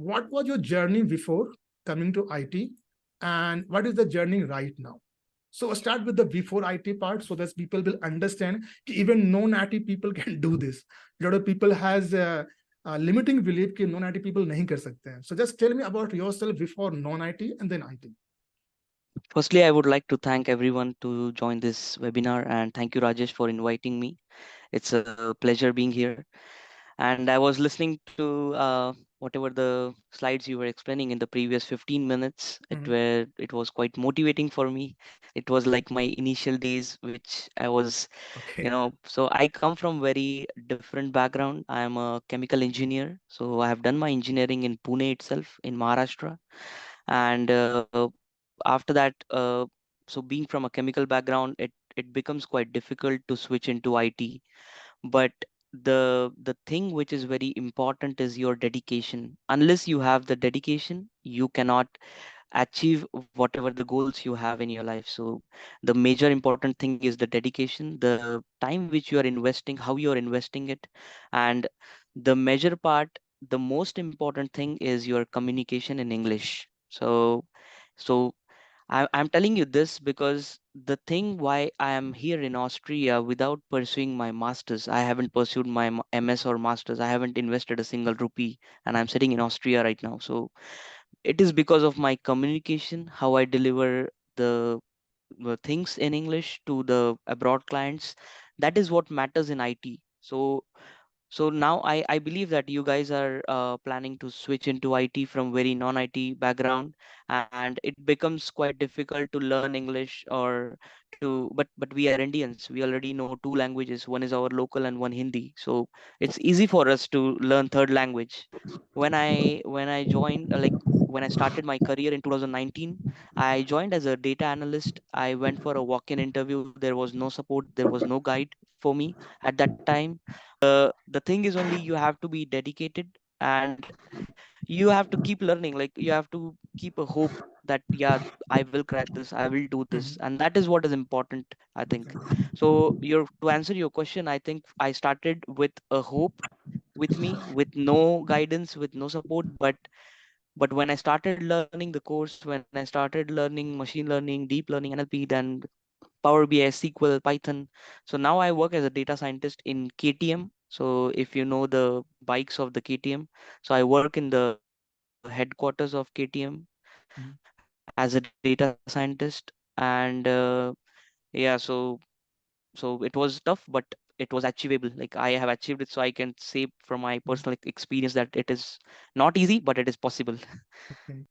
what was your journey before coming to IT, and what is the journey right now? So I'll start with the before IT part so that people will understand that even non-IT people can do this. A lot of people has limiting belief कि non-IT people नहीं कर सकते हैं. So just tell me about yourself before non-IT and then IT. Firstly, I would like to thank everyone to join this webinar and thank you, Rajesh, for inviting me. It's a pleasure being here. And I was listening to whatever the slides you were explaining in the previous 15 minutes. It was quite motivating for me. It was like my initial days, which I was, Okay. so I come from very different background. I am a chemical engineer. So I have done my engineering in Pune itself in Maharashtra. And after that, so being from a chemical background, it becomes quite difficult to switch into IT. But the thing which is very important is your dedication. Unless you have the dedication, you cannot achieve whatever the goals you have in your life. So the major important thing is the dedication, the time which you are investing, how you are investing it. And the major part, the most important thing is your communication in English. So I'm telling you this because the thing why I am here in Austria without pursuing my masters, I haven't pursued my MS or masters, I haven't invested a single rupee, and I'm sitting in Austria right now. So it is because of my communication, how I deliver the things in English to the abroad clients. That is what matters in IT. So now I believe that you guys are planning to switch into IT from very non-IT background, and it becomes quite difficult to learn English or but we are Indians. We already know two languages. One is our local and one Hindi. So it's easy for us to learn third language. When I joined when I started my career in 2019, I joined as a data analyst. I went for a walk-in interview. There was no support. There was no guide for me at that time. The thing is only you have to be dedicated and you have to keep learning. Like you have to keep a hope that yeah, I will crack this, I will do this, Mhm. and that is what is important, I think. So your to answer your question, I think I started with a hope with me, with no guidance, with no support. But when I started learning the course, when I started learning machine learning, deep learning, NLP, then Power BI, SQL, Python. So now I work as a data scientist in KTM. So if you know the bikes of the KTM, so I work in the headquarters of KTM as a data scientist. And yeah, so it was tough, but it was achievable. Like I have achieved it, so I can say from my personal experience that it is not easy, but it is possible. Okay.